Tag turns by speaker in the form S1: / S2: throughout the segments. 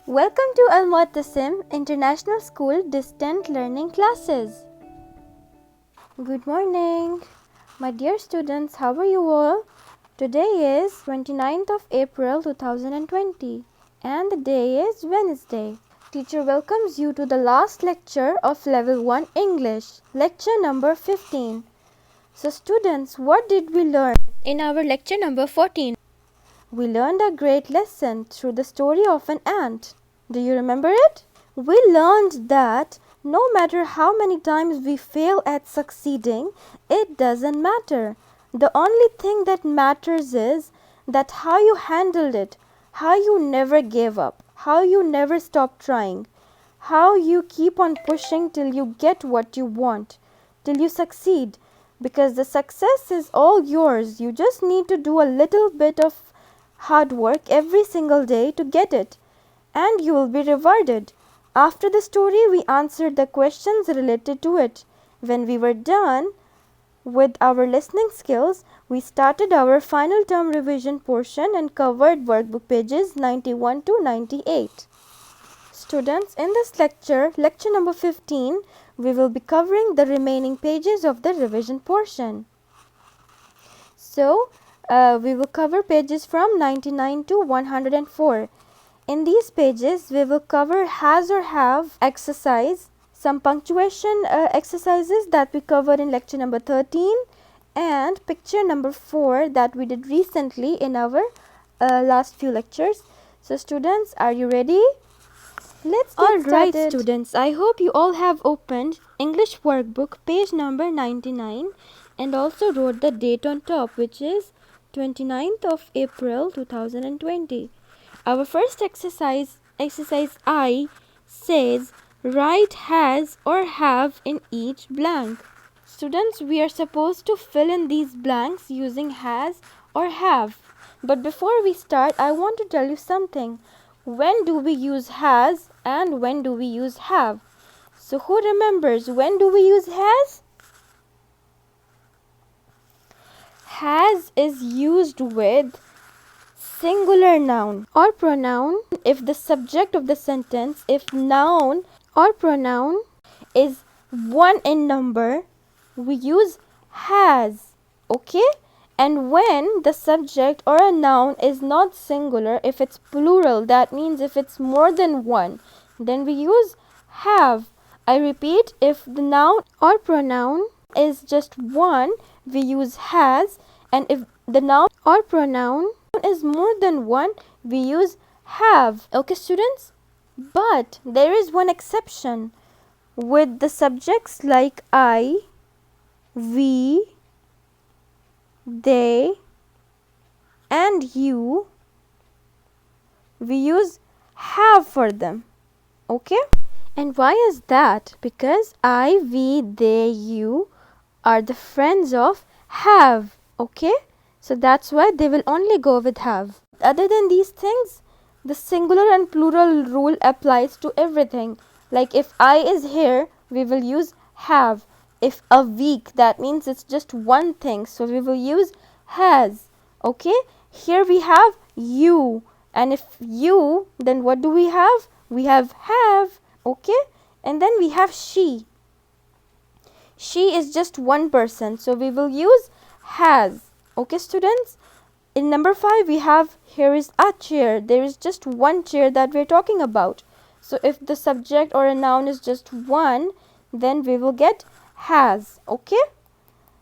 S1: Welcome to Al Mu'tasim International School Distant Learning Classes. Good morning, my dear students. How are you all? Today is 29th of April 2020 and the day is Wednesday. Teacher welcomes you to the last lecture of Level 1 English, lecture number 15. So students, what did we learn in our lecture number 14? We learned a great lesson through the story of an ant. Do you remember it? We learned that no matter how many times we fail at succeeding, it doesn't matter. The only thing that matters is that how you handled it, how you never gave up, how you never stop trying, how you keep on pushing till you get what you want, till you succeed. Because the success is all yours. You just need to do a little bit of hard work every single day to get it, and you will be rewarded. After the story, we answered the questions related to it. When we were done with our listening skills, we started our final term revision portion and covered workbook pages 91 to 98. Students, in this lecture number 15, we will be covering the remaining pages of the revision portion. So, we will cover pages from 99 to 104. In these pages, we will cover has or have exercise, some punctuation exercises that we covered in lecture number 13, and picture number 4 that we did recently in our last few lectures. So students, are you ready? Let's get started. Alright students, I hope you all have opened English workbook page number 99 and also wrote the date on top, which is 29th of April 2020. Our first exercise I, says write has or have in each blank. Students, we are supposed to fill in these blanks using has or have. But before we start, I want to tell you something. When do we use has and when do we use have? So who remembers, when do we use has? Has is used with singular noun or pronoun if the subject of the sentence, if noun or pronoun is 1 in number, we use has, okay? And when the subject or a noun is not singular, if it's plural, that means if it's more than 1, then we use have. I repeat, if the noun or pronoun is just 1, we use has, and if the noun or pronoun is more than 1, we use have. Okay students? But there is one exception. With the subjects like I, we, they and you, we use have for them. Okay? And why is that? Because I, we, they, you are the friends of have. Okay? So that's why they will only go with have. Other than these things, the singular and plural rule applies to everything. Like if I is here, we will use have. If a week, that means it's just one thing, so we will use has. Okay? Here we have you. And if you, then what do we have? We have. Okay? And then we have she. She is just one person, so we will use has. Okay students? In number 5 we have, here is a chair. There is just one chair that we're talking about. So if the subject or a noun is just one, then we will get has. Okay?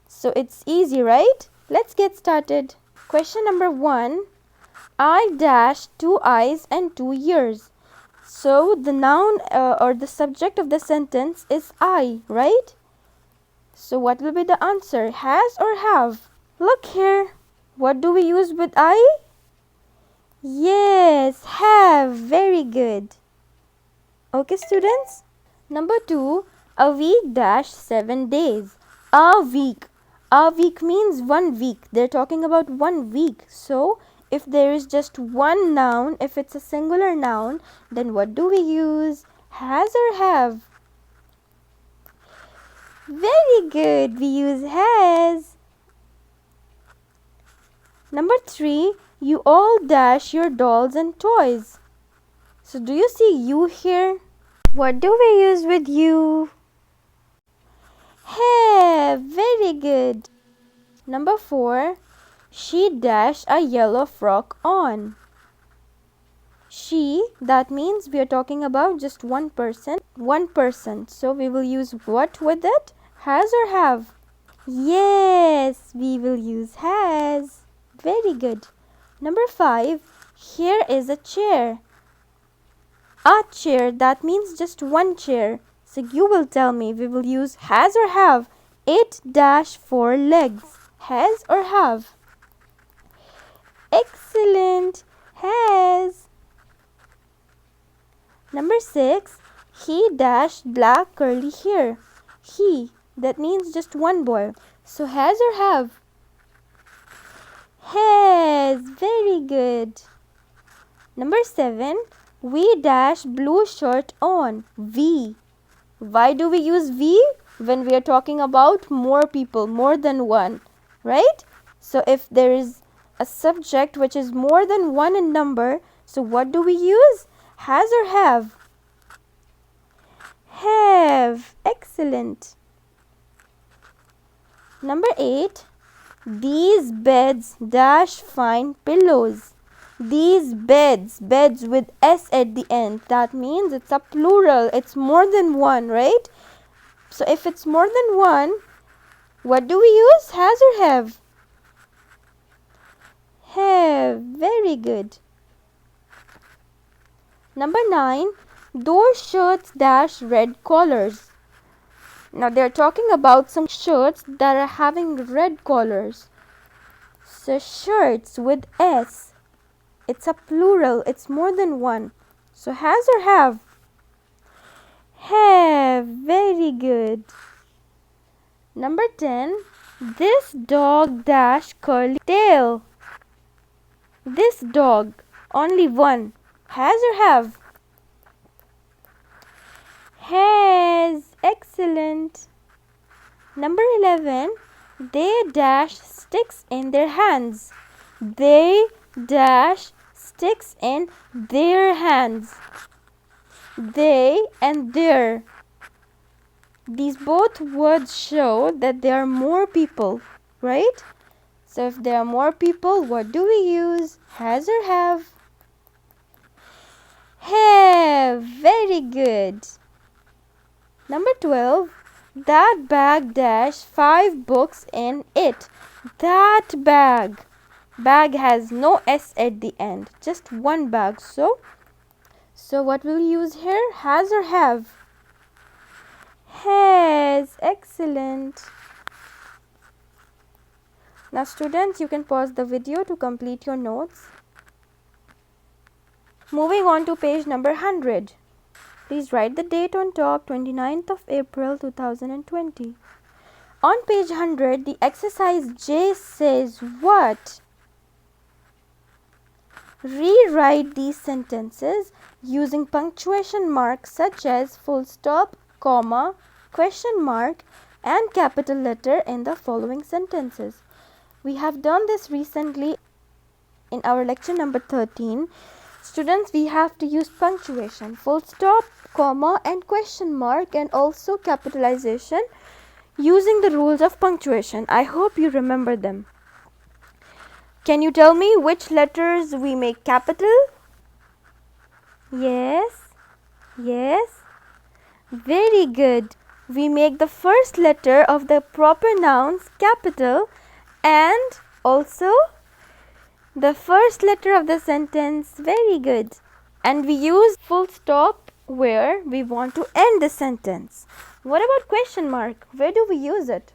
S1: So it's easy, right? Let's get started. Question number 1. I dash 2 eyes and 2 ears. So the noun or the subject of the sentence is I, right? So what will be the answer? Has or have? Look here. What do we use with I? Yes, have. Very good. Okay, students? Number 2, a week dash 7 days. A week. A week means 1 week. They're talking about 1 week. So, if there is just one noun, if it's a singular noun, then what do we use? Has or have? Very good. We use has. Number 3, you all dash your dolls and toys. So do you see you here? What do we use with you? Have. Very good. Number 4. She dash a yellow frock on. She, that means we are talking about just one person. One person. So we will use what with it? Has or have? Yes, we will use has. Very good. Number 5. Here is a chair. A chair, that means just one chair. So you will tell me, we will use has or have. It dash 4 legs. Has or have? Excellent. Has. Number 6. He dashed black curly hair. He, that means just one boy. So has or have? Has. Very good. Number 7. We dash blue shirt on. We. Why do we use we? When we are talking about more people, more than one, right? So if there is a subject which is more than one in number, so what do we use? Has or have? Have. Excellent. Number 8. These beds dash fine pillows. These beds, beds with S at the end, that means it's a plural, it's more than one, right? So if it's more than one, what do we use? Has or have? Have. Very good. Number 9. Those shirts dash red collars. Now they're talking about some shirts that are having red collars. So shirts with S. It's a plural. It's more than one. So has or have? Have. Very good. Number 10. This dog dash curly tail. This dog. Only one. Has or have? Has. Excellent. Number 11. They dash sticks in their hands. They dash sticks in their hands. They and their. These both words show that there are more people, right? So if there are more people, what do we use? Has or have? Have. Very good. Number 12. That bag dash 5 books in it. That bag. Bag has no S at the end. Just one bag. So what will we use here? Has or have? Has. Excellent. Now students, you can pause the video to complete your notes. Moving on to page number 100. Please write the date on top, 29th of April 2020. On page 100, the exercise J says what? Rewrite these sentences using punctuation marks such as full stop, comma, question mark and capital letter in the following sentences. We have done this recently in our lecture number 13. Students, we have to use punctuation, full stop, comma and question mark and also capitalization using the rules of punctuation. I hope you remember them. Can you tell me which letters we make capital? Yes. Yes. Very good. We make the first letter of the proper nouns capital and also the first letter of the sentence. Very good. And we use full stop where we want to end the sentence. What about question mark? Where do we use it?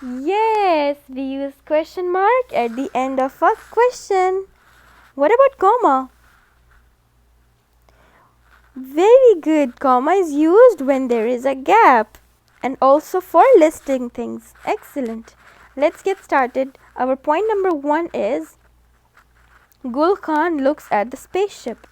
S1: Yes, we use question mark at the end of a question. What about comma? Very good. Comma is used when there is a gap and also for listing things. Excellent. Let's get started. Our point number 1 is Gul Khan looks at the spaceship.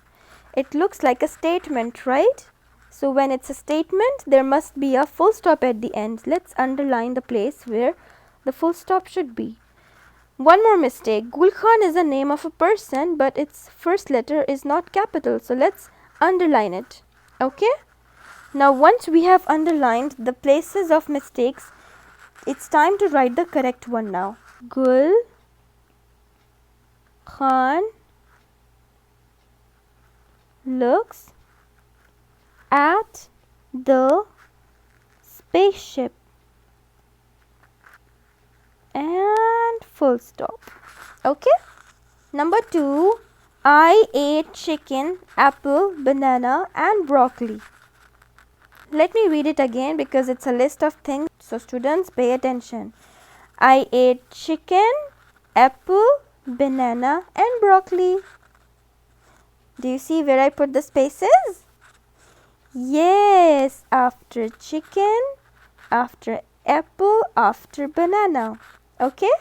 S1: It looks like a statement, right? So when it's a statement, there must be a full stop at the end. Let's underline the place where the full stop should be. One more mistake. Gul Khan is a name of a person, but its first letter is not capital. So let's underline it. Okay? Now once we have underlined the places of mistakes, it's time to write the correct one now. Gul Khan looks at the spaceship and full stop. Okay? Number 2, I ate chicken, apple, banana and broccoli. Let me read it again because it's a list of things, so students pay attention. I ate chicken, apple, banana and broccoli. Do you see where I put the spaces? Yes, after chicken, after apple, after banana. Okay?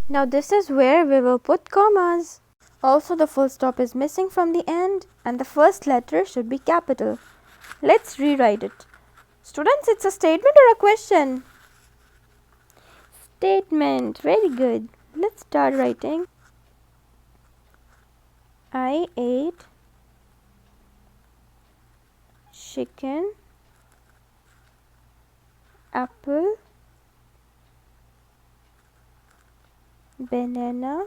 S1: Now this is where we will put commas. Also the full stop is missing from the end and the first letter should be capital. Let's rewrite it. Students, it's a statement or a question? Statement. Very good. Let's start writing. I ate chicken, apple, banana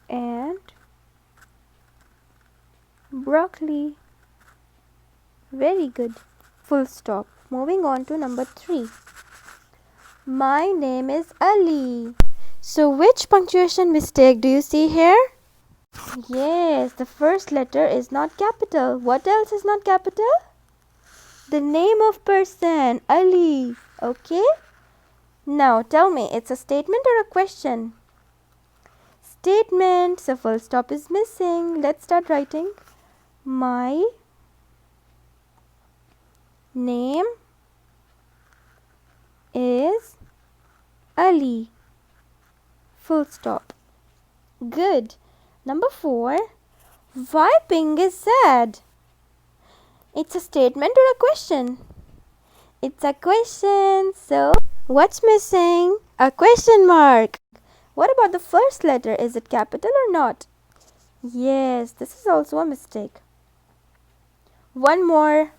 S1: and broccoli. Very good. Full stop. Moving on to number 3. My name is Ali. So which punctuation mistake do you see here? Yes, the first letter is not capital. What else is not capital? The name of person, Ali. Okay? Now tell me, it's a statement or a question? Statement. So full stop is missing. Let's start writing. My name is Ali. Full stop. Good. Number 4. Why Ping is sad? It's a statement or a question? It's a question. So what's missing? A question mark. What about the first letter? Is it capital or not? Yes, this is also a mistake. One more.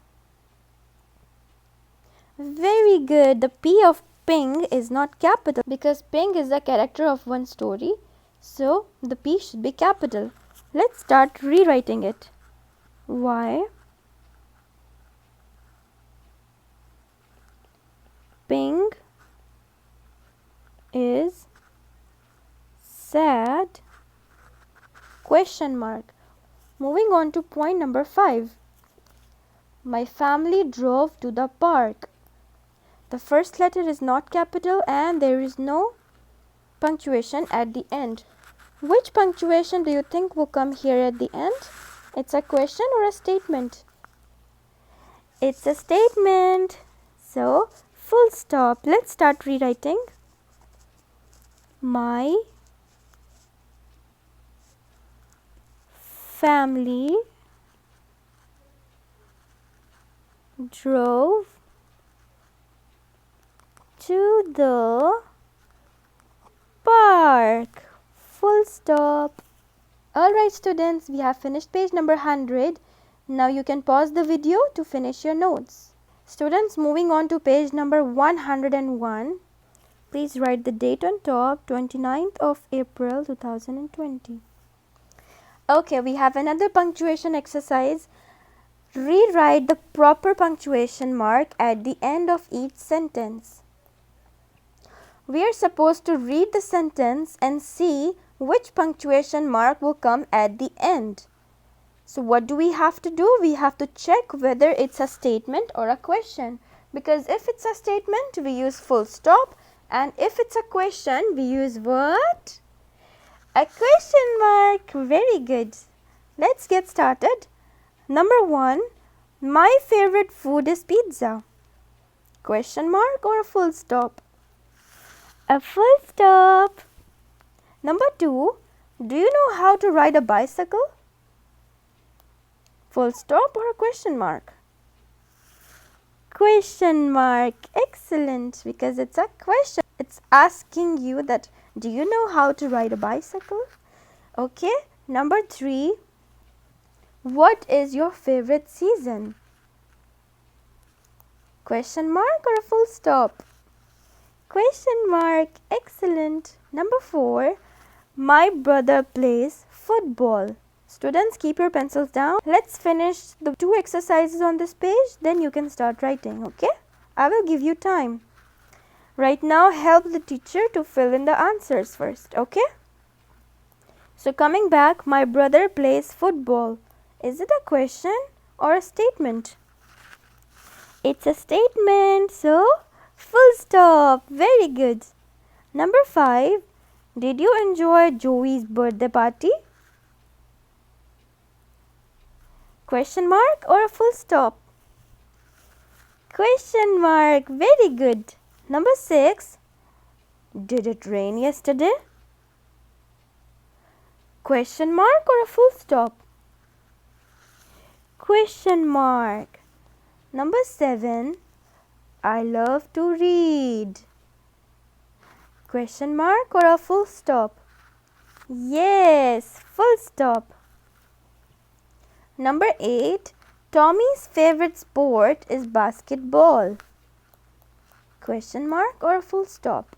S1: Very good. The P of Ping is not capital because Ping is the character of one story. So the P should be capital. Let's start rewriting it. Why Ping is sad? Question mark. Moving on to point number 5. My family drove to the park. The first letter is not capital and there is no punctuation at the end. Which punctuation do you think will come here at the end? It's a question or a statement? It's a statement. So, full stop. Let's start rewriting. My family drove to the park. Full stop. Alright students, we have finished page number 100. Now you can pause the video to finish your notes. Students, moving on to page number 101. Please write the date on top, 29th of April 2020. Okay, we have another punctuation exercise. Rewrite the proper punctuation mark at the end of each sentence. We are supposed to read the sentence and see which punctuation mark will come at the end. So what do we have to do? We have to check whether it's a statement or a question. Because if it's a statement, we use full stop. And if it's a question, we use what? A question mark. Very good. Let's get started. Number 1. My favorite food is pizza. Question mark or a full stop? A full stop. Number 2. Do you know how to ride a bicycle? Full stop or a question mark? Question mark. Excellent, because it's a question. It's asking you that, do you know how to ride a bicycle? Okay. Number 3. What is your favorite season? Question mark or a full stop? Question mark. Excellent. Number 4. My brother plays football. Students, keep your pencils down. Let's finish the 2 exercises on this page. Then you can start writing. Okay? I will give you time. Right now, help the teacher to fill in the answers first. Okay? So coming back, my brother plays football. Is it a question or a statement? It's a statement. So, full stop. Very good. Number 5. Did you enjoy Joey's birthday party? Question mark or a full stop? Question mark. Very good. Number 6. Did it rain yesterday? Question mark or a full stop? Question mark. Number 7. I love to read. Question mark or a full stop? Yes, full stop. Number 8. Tommy's favorite sport is basketball. Question mark or a full stop?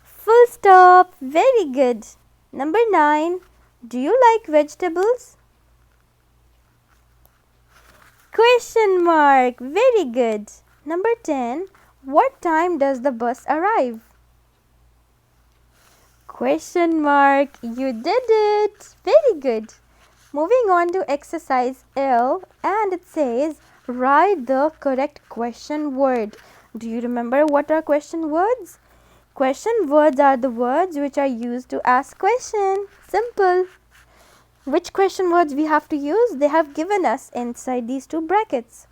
S1: Full stop. Very good. Number 9. Do you like vegetables? Question mark. Very good. Number 10. What time does the bus arrive? Question mark. You did it. Very good. Moving on to exercise L, and it says write the correct question word. Do you remember what are question words? Question words are the words which are used to ask question. Simple. Which question words we have to use? They have given us inside these 2 brackets.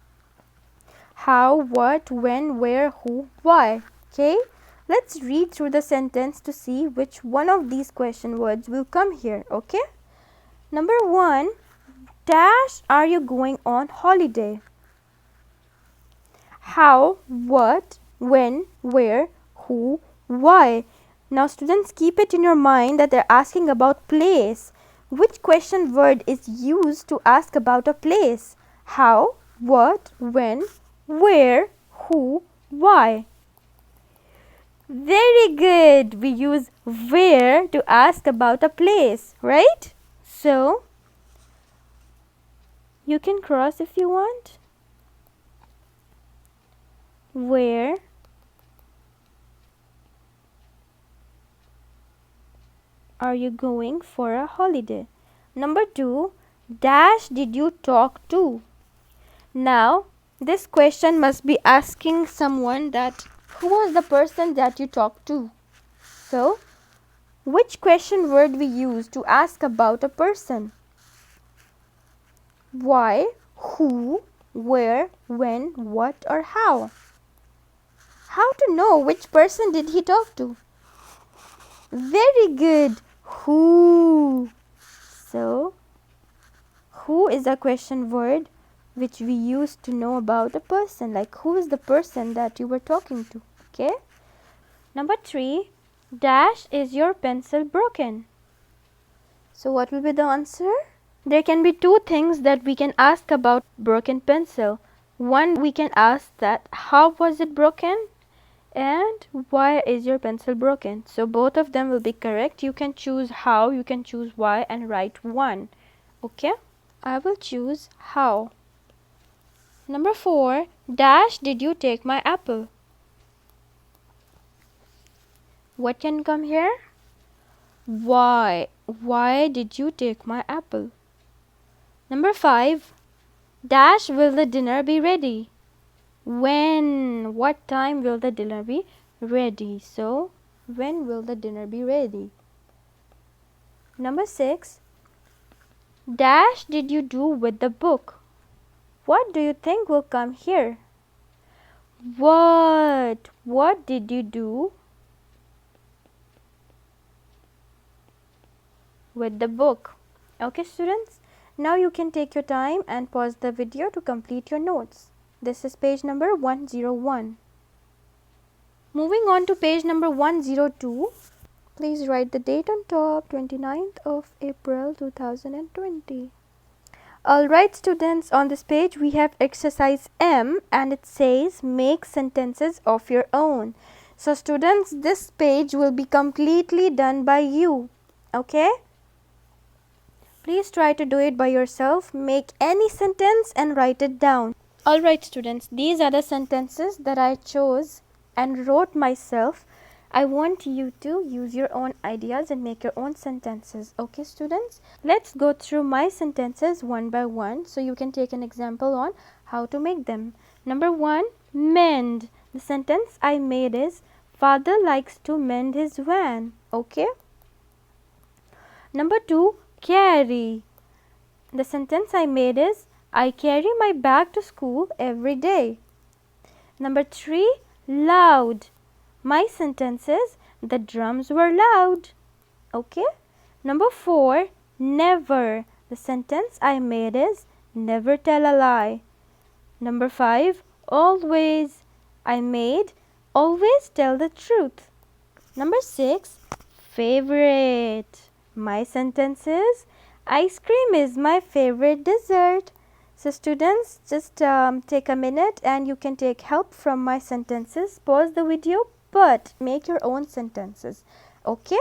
S1: How, what, when, where, who, why. Okay? Let's read through the sentence to see which one of these question words will come here. Okay? Number 1. Dash are you going on holiday? How, what, when, where, who, why. Now students, keep it in your mind that they're asking about place. Which question word is used to ask about a place? How, what, when, where, who, why. Very good. We use where to ask about a place, right? So, you can cross if you want. Where are you going for a holiday? Number 2. Dash did you talk to? Now, this question must be asking someone that who was the person that you talked to? So, which question word we use to ask about a person? Why, who, where, when, what, or how? How to know which person did he talk to? Very good. Who. So, who is a question word which we use to know about a person. Like, who is the person that you were talking to? Okay. Number 3. Dash is your pencil broken? So, what will be the answer? There can be 2 things that we can ask about broken pencil. One, we can ask that how was it broken? And why is your pencil broken? So both of them will be correct. You can choose how, you can choose why, and write one. Okay, I will choose how. Number 4. Dash did you take my apple? What can come here? Why? Why did you take my apple? Number 5. Dash will the dinner be ready? When? What time will the dinner be ready? So, when will the dinner be ready? Number 6. Dash did you do with the book? What do you think will come here? What? What did you do with the book? Okay, students. Now you can take your time and pause the video to complete your notes. This is page number 101. Moving on to page number 102. Please write the date on top, 29th of April 2020. Alright students, on this page we have exercise M and it says make sentences of your own. So students, this page will be completely done by you. Okay? Please try to do it by yourself. Make any sentence and write it down. Alright students, these are the sentences that I chose and wrote myself. I want you to use your own ideas and make your own sentences. Okay students? Let's go through my sentences one by one so you can take an example on how to make them. Number 1, mend. The sentence I made is father likes to mend his van. Okay? Number 2, carry. The sentence I made is I carry my bag to school every day. Number 3, loud. My sentence is the drums were loud. Okay? Number 4, never. The sentence I made is never tell a lie. Number 5, always. I made always tell the truth. Number 6, favorite. My sentence is ice cream is my favorite dessert. So students, just take a minute and you can take help from my sentences. Pause the video but make your own sentences. Okay?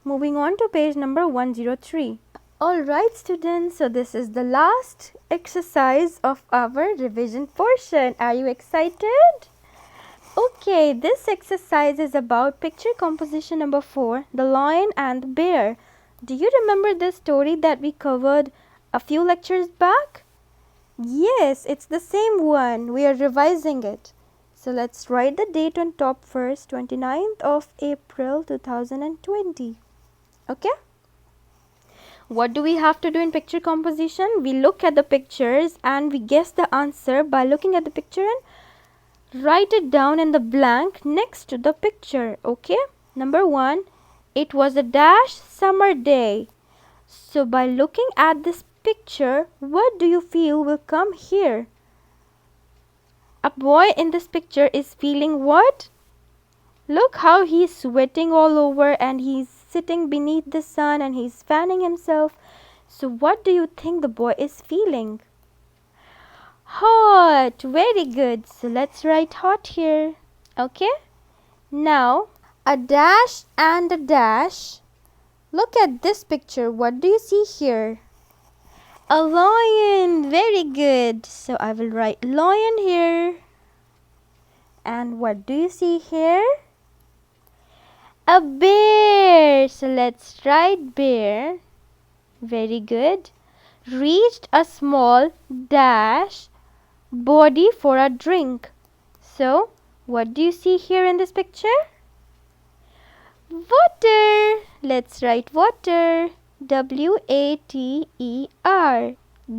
S1: Moving on to page number 103. Alright students, so this is the last exercise of our revision portion. Are you excited? Okay, this exercise is about picture composition number 4, the lion and the bear. Do you remember this story that we covered a few lectures back? Yes, it's the same one. We are revising it. So let's write the date on top first, 29th of April 2020. Okay? What do we have to do in picture composition? We look at the pictures and we guess the answer by looking at the picture and write it down in the blank next to the picture. Okay? Number 1, it was a dash summer day. So by looking at this picture, what do you feel will come here? A boy in this picture is feeling what? Look how he's sweating all over and he's sitting beneath the sun and he's fanning himself. So what do you think the boy is feeling? Hot. Very good. So let's write hot here. Okay? Now, a dash and a dash. Look at this picture. What do you see here? A lion. Very good. So I will write lion here. And what do you see here? A bear. So let's write bear. Very good. Reached a small dash body for a drink. So what do you see here in this picture? Water. Let's write water. W-A-T-E-R.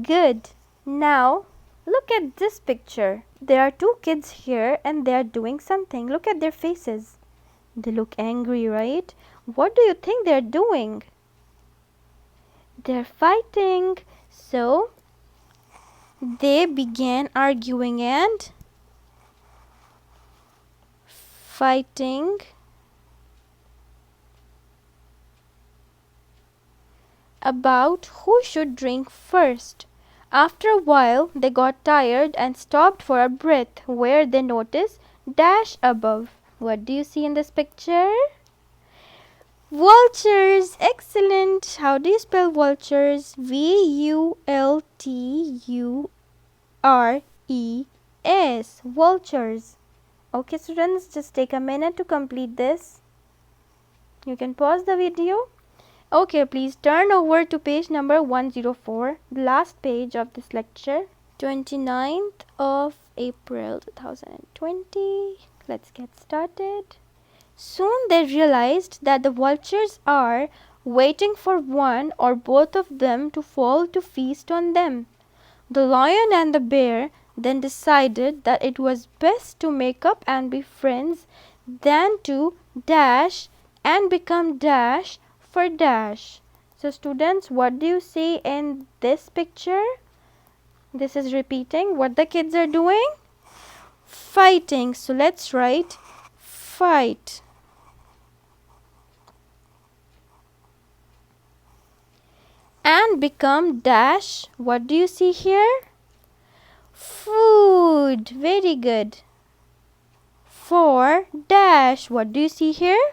S1: Good. Now look at this picture. There are two kids here and they are doing something. Look at their faces. They look angry, right? What do you think they're doing? They're fighting. So they began arguing and fighting about who should drink first. After a while, they got tired and stopped for a breath where they noticed dash above. What do you see in this picture? Vultures. Excellent. How do you spell vultures? V-U-L-T-U-R-E-S. Vultures. Okay students, just take a minute to complete this. You can pause the video. Okay, please turn over to page number 104, the last page of this lecture. 29th of April 2020. Let's get started. Soon they realized that the vultures are waiting for one or both of them to fall to feast on them. The lion and the bear then decided that it was best to make up and be friends than to dash and become dash for dash. So students, what do you see in this picture? This is repeating what the kids are doing. Fighting. So let's write fight. and become dash. What do you see here? Food. Very good. For dash. What do you see here?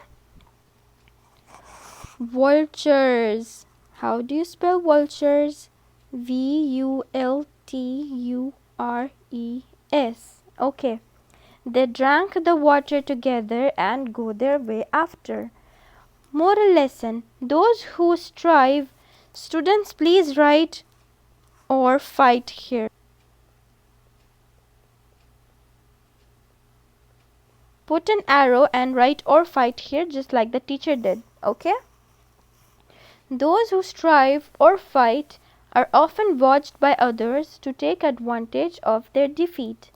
S1: Vultures. How do you spell vultures? Vultures. Okay. They drank the water together and go their way after. Moral lesson. Those who strive. Students, please write or fight here. Put an arrow and write or fight here, just like the teacher did. Okay? Those who strive or fight are often watched by others to take advantage of their defeat.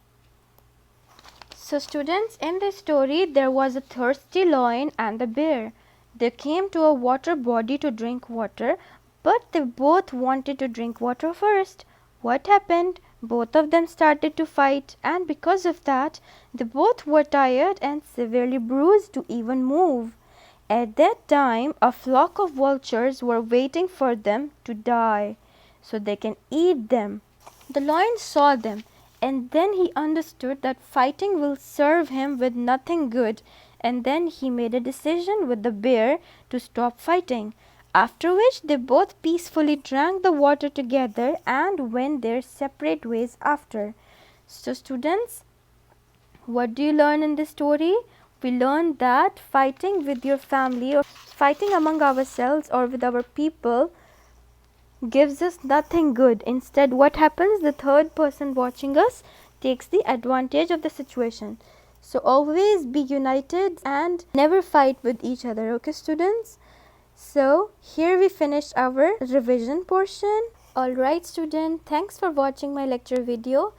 S1: So students, in this story there was a thirsty lion and the bear. They came to a water body to drink water, but they both wanted to drink water first. What happened? Both of them started to fight, and because of that, they both were tired and severely bruised to even move. At that time, a flock of vultures were waiting for them to die, so they can eat them. The lion saw them, and then he understood that fighting will serve him with nothing good, and then he made a decision with the bear to stop fighting. After which they both peacefully drank the water together and went their separate ways after. So students, what do you learn in this story? We learned that fighting with your family or fighting among ourselves or with our people gives us nothing good. Instead, what happens? The third person watching us takes the advantage of the situation. So always be united and never fight with each other. Okay, students? So here we finished our revision portion. Alright student, thanks for watching my lecture video.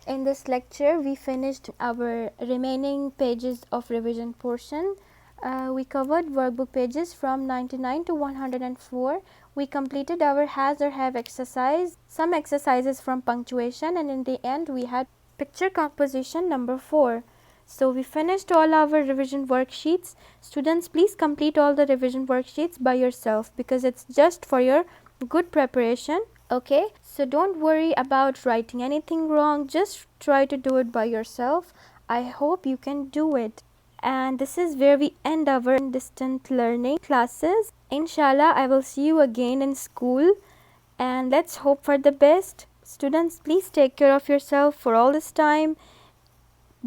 S1: In this lecture we finished our remaining pages of revision portion. We covered workbook pages from 99 to 104. We completed our has or have exercise, some exercises from punctuation, and in the end we had picture composition number 4. So we finished all our revision worksheets. Students, please complete all the revision worksheets by yourself because it's just for your good preparation. Okay, so don't worry about writing anything wrong. Just try to do it by yourself. I hope you can do it. And this is where we end our distant learning classes. Inshallah, I will see you again in school. And let's hope for the best. Students, please take care of yourself for all this time.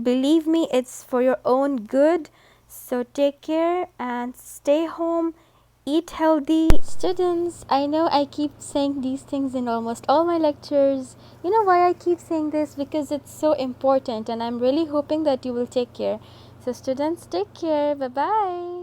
S1: Believe me, it's for your own good. So take care and stay home. Eat healthy. Students, I know I keep saying these things in almost all my lectures. You know why I keep saying this? Because it's so important and I'm really hoping that you will take care. So students, take care. Bye-bye.